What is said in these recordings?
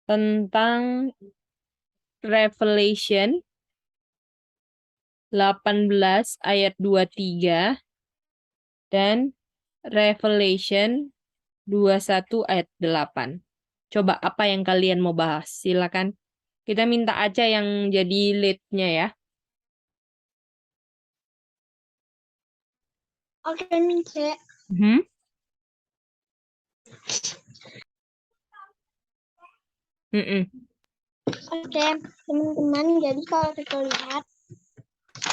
tentang Revelation 18 ayat 23 dan Revelation 21 ayat 8. Coba apa yang kalian mau bahas? Silakan. Kita minta aja yang jadi lead-nya ya. Oke, Mice. Oke, teman-teman. Jadi kalau kita lihat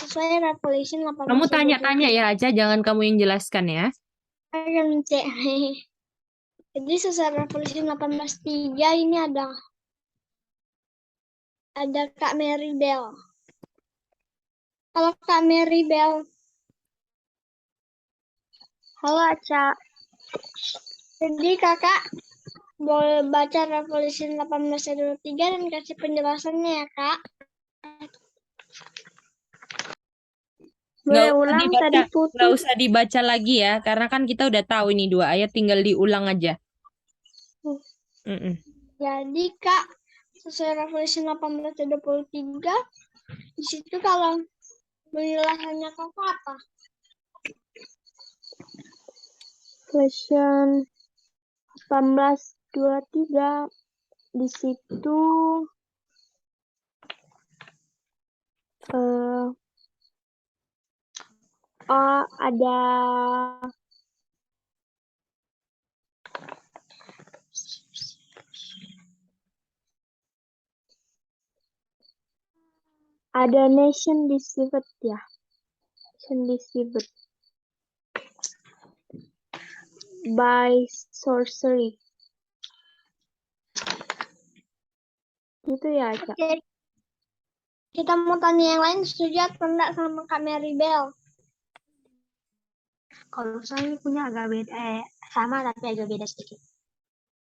sesuai Revelation 18 Kamu tanya-tanya ya aja, jangan kamu yang jelaskan ya. Oke, Mice. Jadi sesuai Revelation 18:3 ini ada Kak Mary Bell. Halo Kak Mary Bell. Halo Aca. Jadi kakak boleh baca Revelation 18 ayat 23 dan kasih penjelasannya ya Kak. Boleh ulang tadi Nggak putus. usah dibaca lagi ya, karena kan kita udah tahu ini 2 ayat, tinggal diulang aja. Jadi Kak, sesuai Revelation 18 ayat 23, di situ kalau penjelasannya kakak apa? Revelation 18:23 di situ ada nation deceived ya. Nation deceived by sorcery. Gitu ya, Cak. Oke. Kita mau tanya yang lain, setuju atau enggak sama Kak Mary Bell? Kalau saya punya agak beda, sama tapi agak beda sedikit.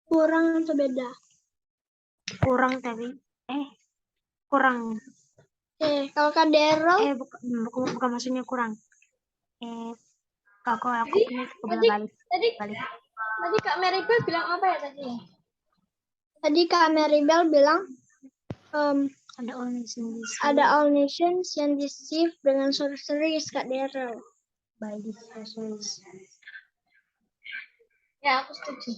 Kurang atau beda? Kurang tapi, kurang. Kalau Kak Daryl? Bukan maksudnya kurang. Kalau aku punya balik. Tadi Kak Mary Bell bilang apa ya tadi? Tadi Kak Mary Bell bilang ada all nations yang deceive dengan sorceries Kak Daryl. By this sorceries. Ya, aku setuju.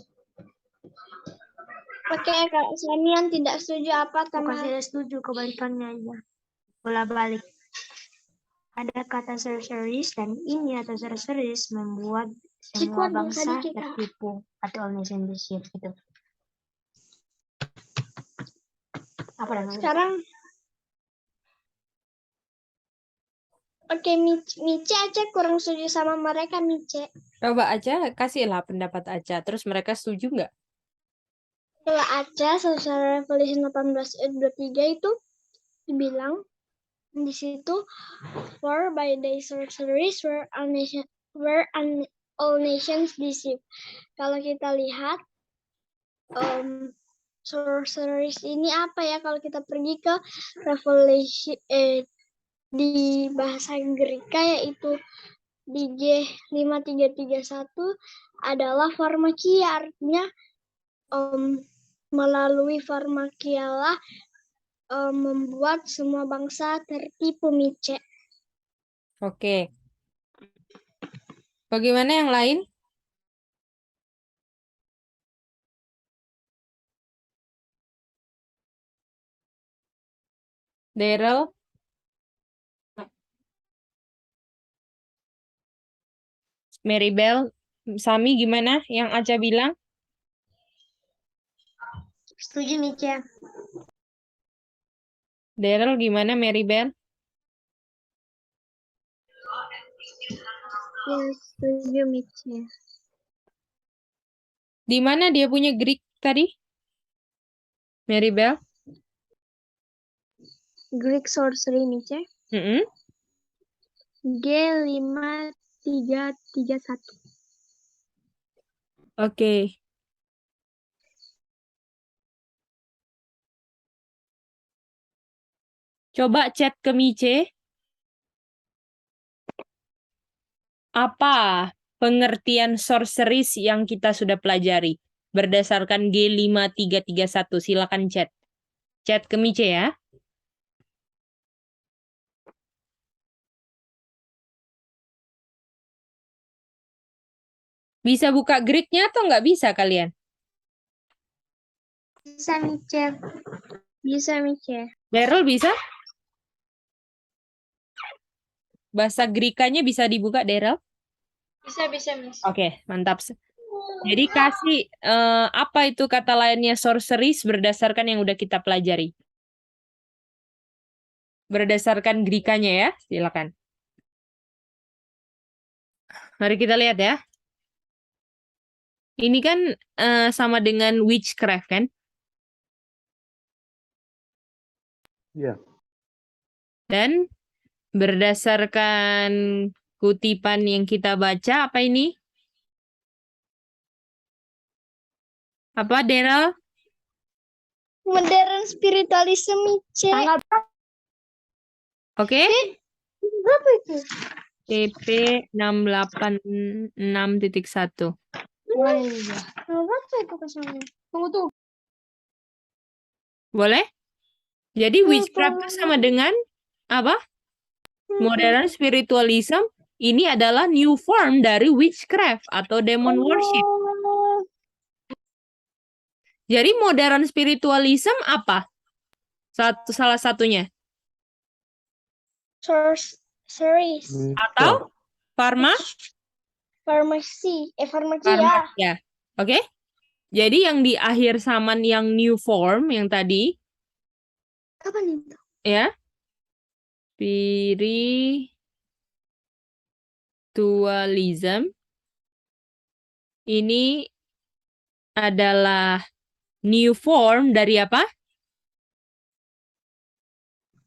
Oke, Kak Sanian tidak setuju apa sama? Bukan tidak setuju, kebalikannya aja. Bola balik. Ada kata sorceries dan ini atau sorceries membuat semua bangsa tertipu atau all nation deceive gitu. Apa namanya? Sekarang oke, Mice aja kurang setuju sama mereka, Mice. Coba aja, kasihlah pendapat aja. Terus mereka setuju nggak? Kalau aja secara Revelation 18 ayat 23 itu dibilang di situ for by the sorceries were all nations deceived. Kalau kita lihat sorceries ini apa ya, kalau kita pergi ke Revelation di bahasa Greka yaitu di G5331 adalah pharmakia, artinya melalui pharmakia lah membuat semua bangsa tertipu, Mice. Oke. Bagaimana yang lain? Daryl? Mary Bell? Sami gimana? Yang Aca bilang? Setuju, Mice. Daryl gimana, Mary Bell? Ya, setuju, Mice. Di mana dia punya Greek tadi? Mary Bell? Greek sorcery, Mice. G5331. Oke. Coba chat ke Mice. Apa pengertian sorceries yang kita sudah pelajari? berdasarkan G5331. Silakan chat. Chat ke Mice ya. Bisa buka Greek-nya atau nggak bisa kalian? Bisa, Mice. Bisa, Mice. Daryl bisa? Bahasa Greek-nya bisa dibuka, Daryl? Bisa, Miss. Oke, mantap. Jadi kasih apa itu kata lainnya sorceries berdasarkan yang udah kita pelajari. Berdasarkan Greek-nya ya, silakan. Mari kita lihat ya. Ini kan sama dengan witchcraft kan? Iya. Dan berdasarkan kutipan yang kita baca, apa ini? Apa, Daryl? Modern spiritualism, Mice. Oke? Berapa itu? TP 686.1. Oh iya. Berapa itu kesannya? Tunggu tuh. Boleh? Jadi witchcraft itu sama dengan apa? Modern spiritualism ini adalah new form dari witchcraft atau demon worship. Jadi modern spiritualism apa? Salah satunya. Series. Atau farmasi ya. Farmasi ya. Oke? Jadi yang di akhir zaman yang new form yang tadi Kapan itu? ya. Spiritualism ini adalah new form dari apa?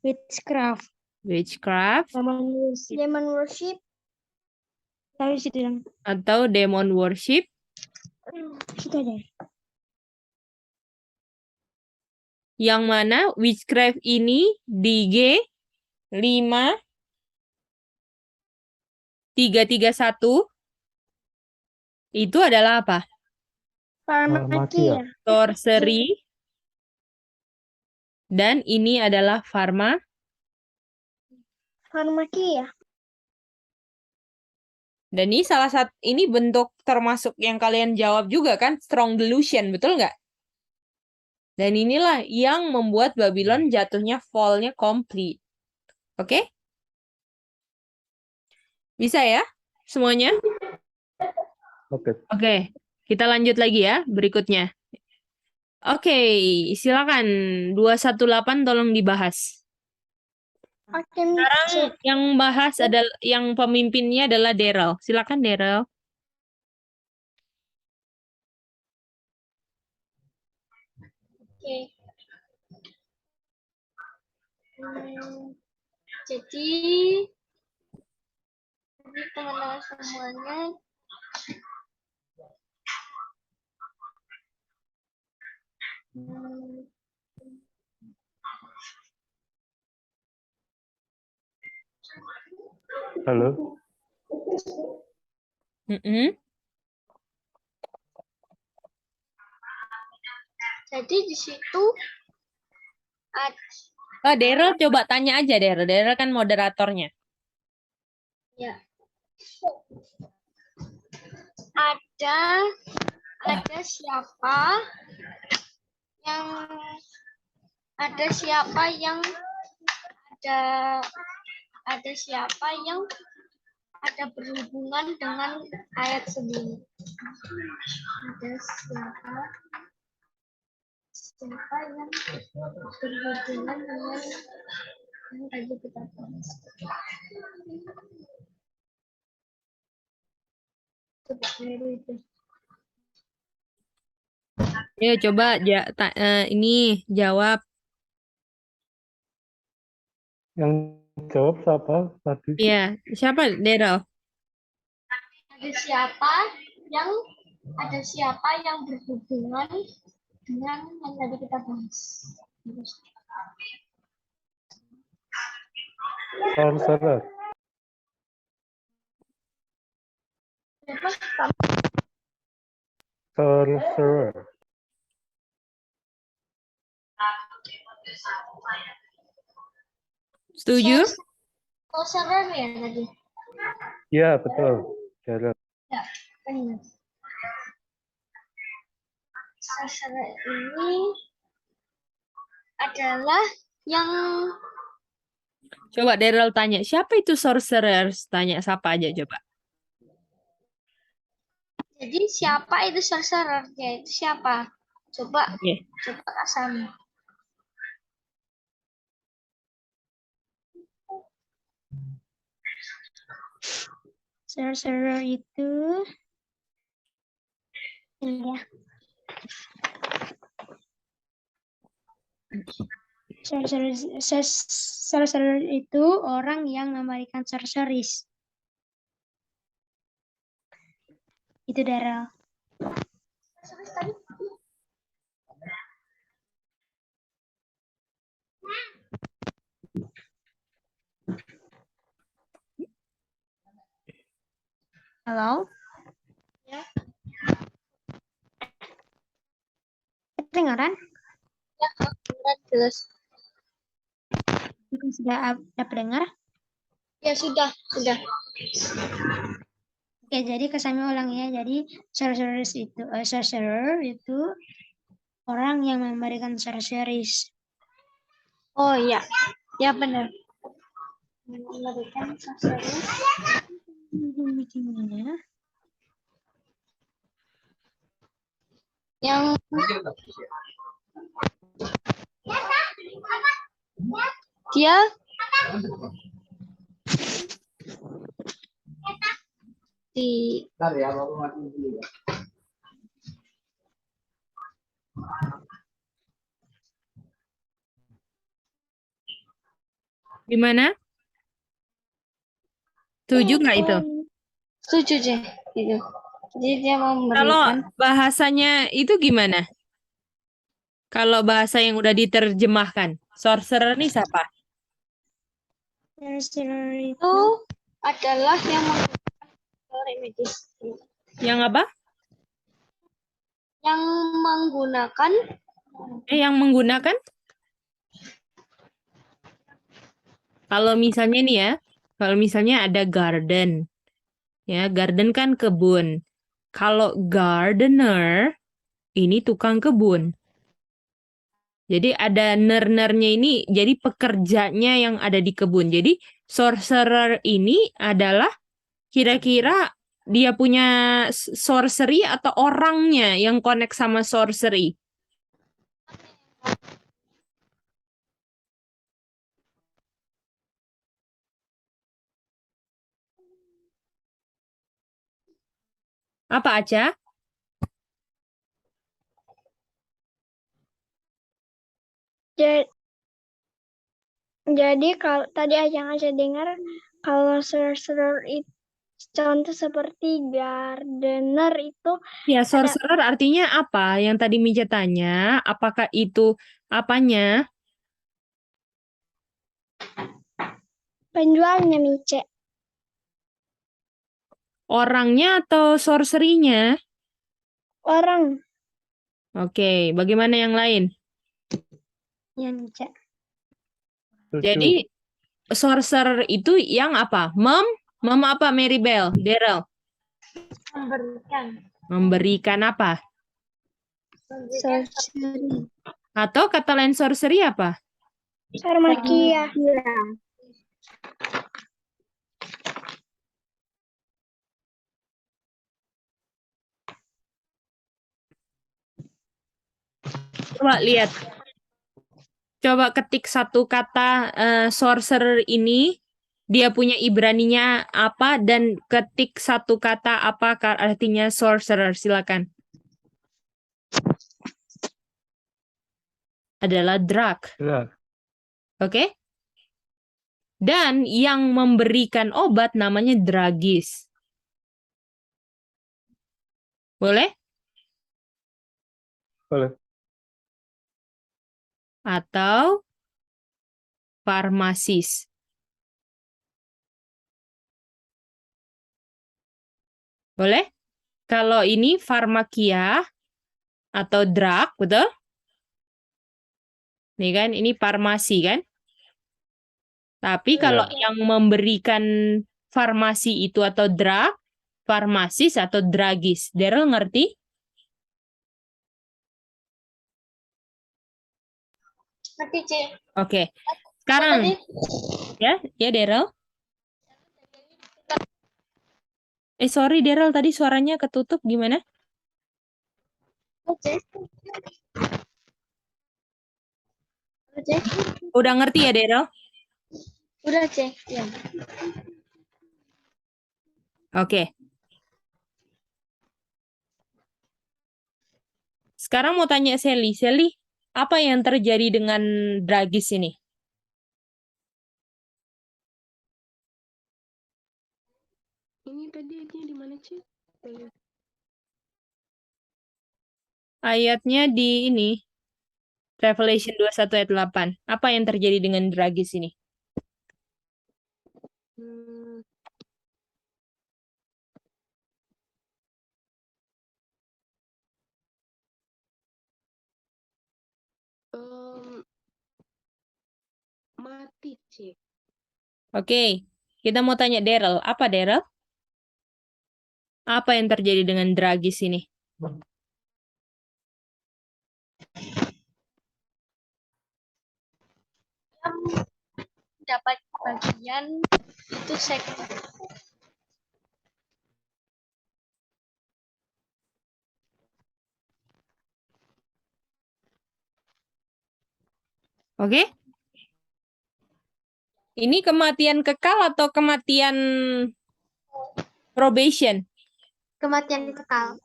Witchcraft. Witchcraft Demon worship. Tahu situ yang. atau demon worship Situ aja. yang mana witchcraft ini di G5331 itu adalah apa? Farmaki ya. Sorcery dan ini adalah Farmaki ya. dan ini salah satu ini bentuk termasuk yang kalian jawab juga kan strong delusion, betul nggak? Dan inilah yang membuat Babylon jatuhnya fall-nya complete. Oke? Bisa ya semuanya? Oke, kita lanjut lagi ya berikutnya. Oke, silakan 218 tolong dibahas. Oke, Sekarang yang bahas adalah yang pemimpinnya adalah Daryl. Silakan Daryl. Oke. Jadi teman-teman semuanya Halo. jadi di situ Daryl coba tanya aja Daryl. Daryl kan moderatornya. ya ada siapa yang ada siapa yang ada berhubungan dengan ayat sebelumnya. Ada siapa yang berhubungan dengan yang tadi kita bahas. Ya coba ini jawab. Yang jawab siapa tadi? Iya, siapa Daryl? Ada siapa yang berhubungan dengan yang tadi kita bahas. Sorcerer. Sorcerer. Setuju? Sorcerer ya tadi. Ya, betul. Gerald. Ya, benar. Sorcerer ini adalah yang Coba Daryl tanya, siapa itu sorcerer? Tanya siapa aja coba. jadi siapa itu sorcerer? Ya itu siapa? Coba Oke. Asam. Sorcerer itu ya. Sorcerer itu orang yang memberikan sorceries. Itu Daryl. Halo? Ya. Kedengaran? Ya, kedengaran jelas. Sudah dapat dengar? Ya, sudah. Oke, jadi kami ulang ya. Jadi sorcerer itu orang yang memberikan sorceries. Oh iya, ya benar. Memberikan sorceries. Yang dia di Gimana? Setuju nggak itu? setuju deh gitu. Jadi dia Kalau memberikan bahasanya itu gimana? Kalau bahasa yang udah diterjemahkan, sorcerer nih siapa? sorcerer itu adalah yang menggunakan medis. Yang apa? Yang menggunakan Yang menggunakan? Kalau misalnya nih ya, kalau misalnya ada garden, ya garden kan kebun. Kalau gardener ini tukang kebun. Jadi ada ner-nernya ini, jadi pekerjanya yang ada di kebun. Jadi sorcerer ini adalah kira-kira dia punya sorcery atau orangnya yang connect sama sorcery. Apa aja? jadi kalau tadi yang aja dengar kalau sorcerer itu contoh seperti gardener itu Ya, sorcerer artinya apa? Yang tadi Mija tanya, apakah itu apanya? penjualnya Mice. Orangnya atau sorcery-nya? Orang Oke, bagaimana yang lain? yang Mice. Setuju. Jadi, sorcerer itu yang apa? Mem apa Mary Bell? Daryl? Memberikan. Memberikan apa? Sorcery. Atau kata lain sorcery apa? Farmakia. Coba lihat. Coba ketik satu kata sorcerer ini, dia punya Ibraninya apa, dan ketik satu kata apa artinya sorcerer. Silakan. Adalah drug. Ya, Oke? Dan yang memberikan obat namanya drugist. Boleh? boleh. Atau farmasis. Boleh? Kalau ini farmakia atau drug, betul? Nih kan, ini farmasi kan? Tapi kalau yang memberikan farmasi itu atau drug, farmasis atau drugis. Daryl ngerti? Ngerti, Cek. Oke. Sekarang, ya Daryl. Sorry Daryl, tadi suaranya ketutup gimana? Cek. Cek. Udah ngerti ya Daryl? Udah, Cek. Ya. Oke. Sekarang mau tanya Sally. Sally, apa yang terjadi dengan dragis ini? Ini tadi ayatnya di mana, Cik? Ayatnya di ini. Revelation 21 ayat 8. Apa yang terjadi dengan dragis ini? Hmm, mati, Cik. Oke. Kita mau tanya Daryl. Apa Daryl? Apa yang terjadi dengan dragis ini? Dapat bagian itu second. Oke? Ini kematian kekal atau kematian probation? Kematian kekal.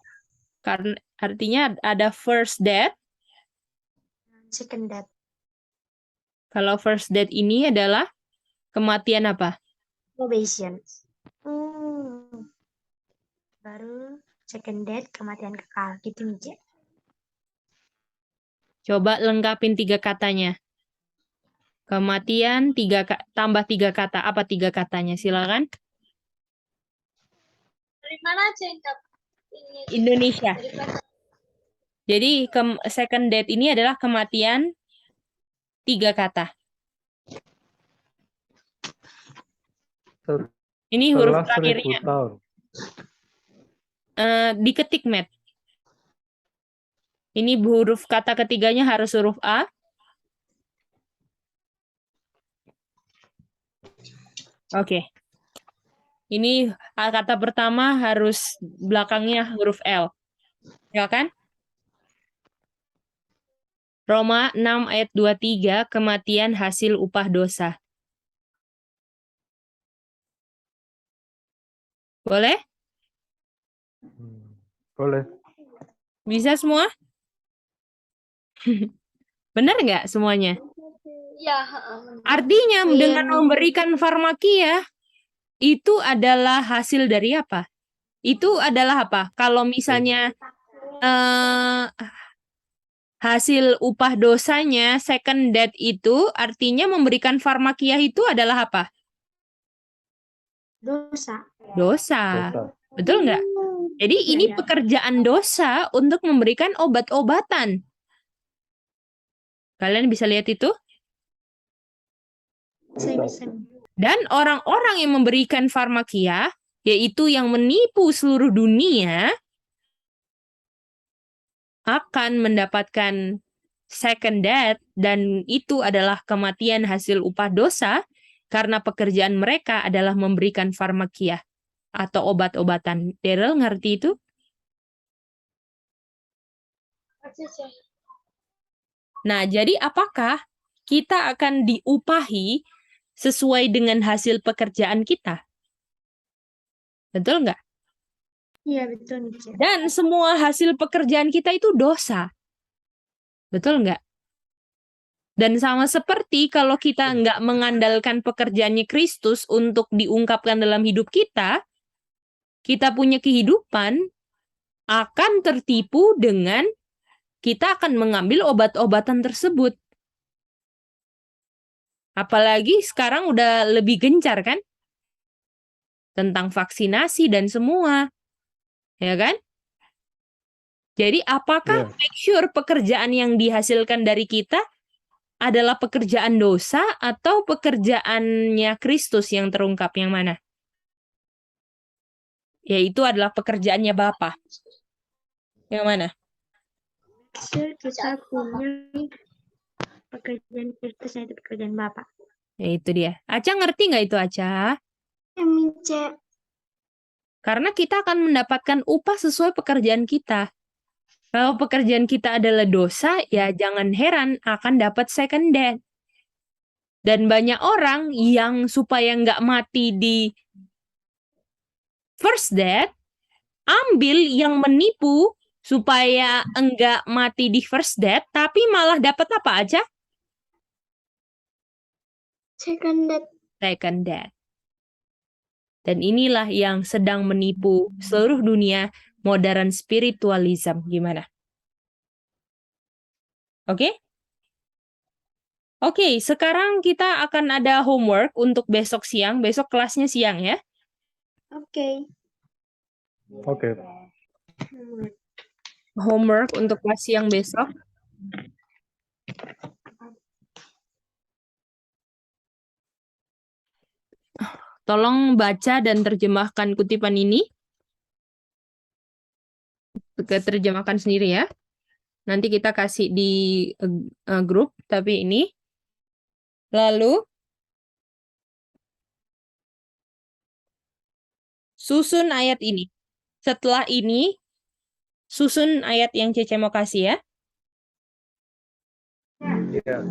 Karena artinya ada first death. Second death. Kalau first death ini adalah kematian apa? Probation. Baru second death, kematian kekal. Gitu nih, Cek. Coba lengkapin 3 katanya. Kematian tambah 3 kata. Apa 3 katanya? Silakan. Dari mana, Cek? Indonesia. Jadi second death ini adalah kematian 3 kata. Ini huruf Setelah 1000 terakhirnya. tahun. Diketik, Matt. Ini huruf kata ketiganya harus huruf A. Oke. Ini kata pertama harus belakangnya huruf L. Ya kan? Roma 6 ayat 23, kematian hasil upah dosa. Boleh? Boleh. Bisa semua? Benar nggak semuanya? Ya, Artinya dengan memberikan farmakia, itu adalah hasil dari apa? Itu adalah apa? Kalau misalnya hasil upah dosanya second death itu artinya memberikan farmakia itu adalah apa? dosa. Dosa. Betul nggak? Jadi Ya, ini ya. pekerjaan dosa untuk memberikan obat-obatan. Kalian bisa lihat itu? Saya bisa. Dan orang-orang yang memberikan farmakia, yaitu yang menipu seluruh dunia, akan mendapatkan second death, dan itu adalah kematian hasil upah dosa, karena pekerjaan mereka adalah memberikan farmakia atau obat-obatan. Daryl ngerti itu? Nah, jadi apakah kita akan diupahi sesuai dengan hasil pekerjaan kita? Betul nggak? Iya, betul nih, Cek. Dan semua hasil pekerjaan kita itu dosa. Betul nggak? Dan sama seperti kalau kita nggak mengandalkan pekerjaannya Kristus untuk diungkapkan dalam hidup kita punya kehidupan akan tertipu dengan kita akan mengambil obat-obatan tersebut. Apalagi sekarang udah lebih gencar kan? Tentang vaksinasi dan semua. Ya kan? Jadi apakah Yes. make sure pekerjaan yang dihasilkan dari kita adalah pekerjaan dosa atau pekerjaannya Kristus yang terungkap, yang mana? Yaitu adalah pekerjaannya Bapa. Yang mana? Kita punya pekerjaan Kristus, yaitu pekerjaan Bapak. Ya itu dia. Aca ngerti nggak itu, Aca? Mince. Karena kita akan mendapatkan upah sesuai pekerjaan kita. Kalau pekerjaan kita adalah dosa, ya jangan heran akan dapat second death. Dan banyak orang yang supaya nggak mati di first death, ambil yang menipu supaya enggak mati di first death, tapi malah dapat apa aja? Second death. Second death. Dan inilah yang sedang menipu seluruh dunia, modern spiritualism. Gimana? Oke? Oke, sekarang kita akan ada homework untuk besok siang. Besok kelasnya siang ya. Oke. Oke. Homework untuk kelas siang besok. Tolong baca dan terjemahkan kutipan ini. Terjemahkan sendiri ya. Nanti kita kasih di grup, tapi ini. Lalu, susun ayat ini. Setelah ini, susun ayat yang Cece mau kasih ya. Yes.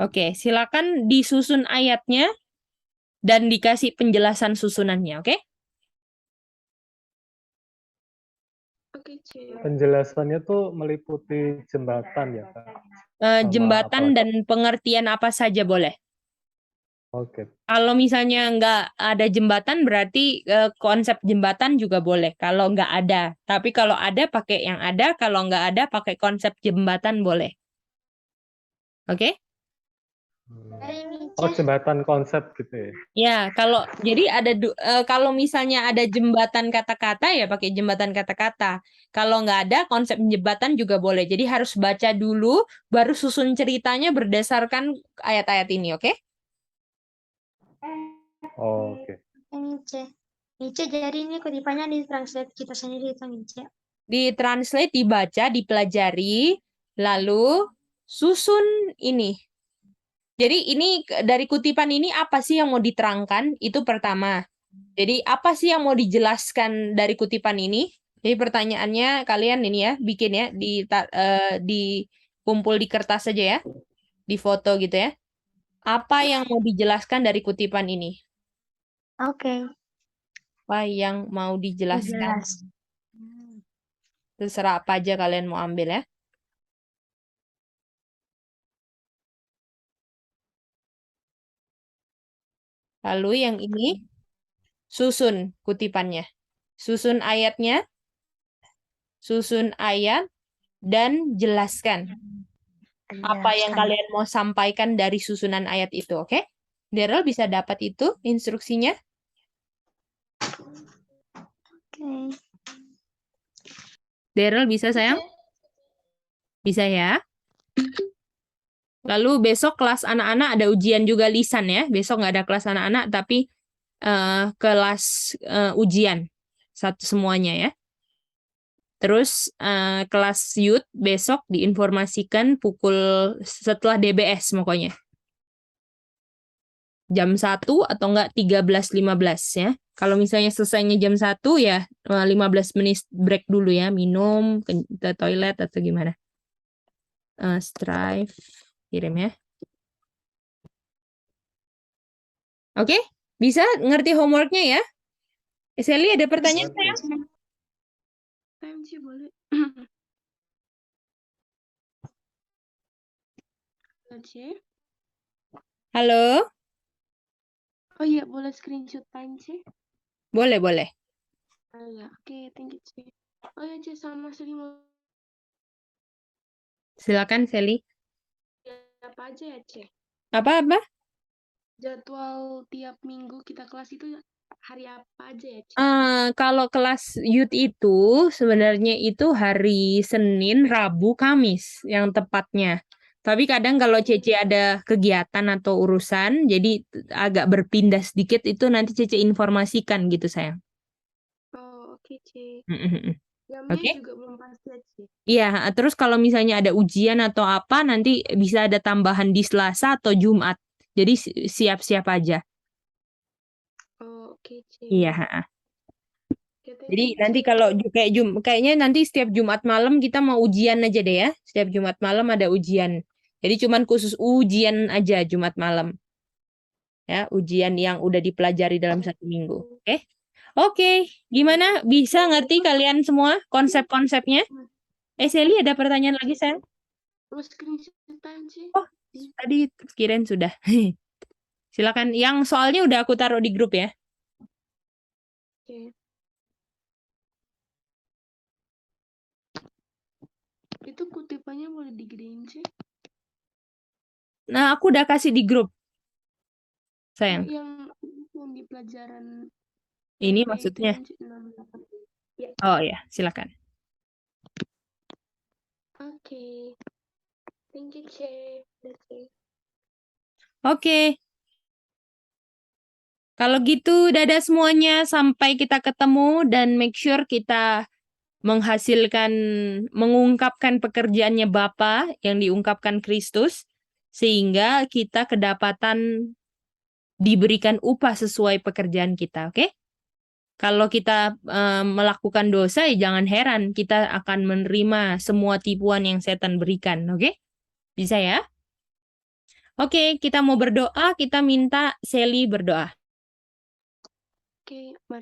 Oke, silakan disusun ayatnya dan dikasih penjelasan susunannya, oke? Oke, Cek. Penjelasannya tuh meliputi jembatan ya, Kak? Sama Jembatan apa? dan pengertian apa saja boleh. Oke. Kalau misalnya nggak ada jembatan, berarti konsep jembatan juga boleh. Kalau nggak ada. Tapi kalau ada, pakai yang ada. Kalau nggak ada, pakai konsep jembatan boleh. Oke? Oh, jembatan konsep gitu ya? Ya, kalau jadi kalau misalnya ada jembatan kata-kata, ya pakai jembatan kata-kata. Kalau nggak ada, konsep jembatan juga boleh. Jadi harus baca dulu, baru susun ceritanya berdasarkan ayat-ayat ini, oke? Oh, oke. Mince, jadi ini kutipannya ditranslate kita sendiri itu, Mince. Ditranslate, dibaca, dipelajari, lalu susun ini. Jadi ini dari kutipan ini apa sih yang mau diterangkan? Itu pertama. Jadi apa sih yang mau dijelaskan dari kutipan ini? Jadi pertanyaannya kalian ini ya, bikin ya, kumpul di kertas saja ya, di foto gitu ya. Apa yang mau dijelaskan dari kutipan ini? Oke. Apa yang mau dijelaskan? Jelas. Terserah apa aja kalian mau ambil ya. Lalu yang ini, susun kutipannya. Susun ayatnya, susun ayat, dan jelaskan apa yang kalian mau sampaikan dari susunan ayat itu, oke? Daryl bisa dapat itu instruksinya? Oke. Daryl bisa, sayang? Bisa ya? Lalu besok kelas anak-anak ada ujian juga lisan ya. Besok nggak ada kelas anak-anak, tapi kelas ujian. Satu semuanya ya. Terus kelas youth besok diinformasikan setelah DBS pokoknya. Jam 1 atau enggak 13.15 ya. Kalau misalnya selesainya jam 1 ya 15 menit break dulu ya, minum, ke toilet atau gimana. Strive, kirim ya. Oke, bisa ngerti homeworknya ya? Sally ada pertanyaan sayang? TMC boleh. Cek. Halo? Oh iya, boleh screenshot time, C? Boleh, boleh. Oh iya, oke, thank you, C. Oh iya, C, sama Sri mau Silakan, Sally. apa aja ya, C? Apa-apa? Jadwal tiap minggu kita kelas itu hari apa aja ya, C? Kalau kelas youth itu sebenarnya itu hari Senin, Rabu, Kamis yang tepatnya. Tapi kadang kalau Cece ada kegiatan atau urusan, jadi agak berpindah sedikit itu nanti Cece informasikan gitu sayang. Oh, oke, C. Mm-mm-mm. Jamnya Oke? juga belum pasti ya, C. Iya, terus kalau misalnya ada ujian atau apa, nanti bisa ada tambahan di Selasa atau Jumat. Jadi siap-siap aja. Oh, oke, C. Iya, ha-ha. Oke, thank Jadi you, nanti C. kalau kayaknya nanti setiap Jumat malam kita mau ujian aja deh ya. Setiap Jumat malam ada ujian. Jadi cuman khusus ujian aja Jumat malam. Ya, ujian yang udah dipelajari dalam satu minggu. Oke? Oke, gimana? Bisa ngerti kalian semua konsep-konsepnya? Sally ada pertanyaan lagi, sayang? Mau screenshot time, C? Oh, tadi kirain sudah. Silakan. Yang soalnya udah aku taruh di grup ya. Oke. Itu kutipannya boleh digedein, C? Nah, aku udah kasih di grup, sayang. Yang di pelajaran Ini PP itu maksudnya. yang 68. Ya, Oh ya, silakan. oke. Thank you, C. That's it. Oke. Kalau gitu, dadah semuanya. Sampai kita ketemu dan make sure kita mengungkapkan pekerjaannya Bapa yang diungkapkan Kristus, sehingga kita kedapatan diberikan upah sesuai pekerjaan kita, oke? Kalau kita melakukan dosa, ya jangan heran kita akan menerima semua tipuan yang setan berikan, oke? Bisa ya? Oke, kita mau berdoa, kita minta Sally berdoa. Oke, mari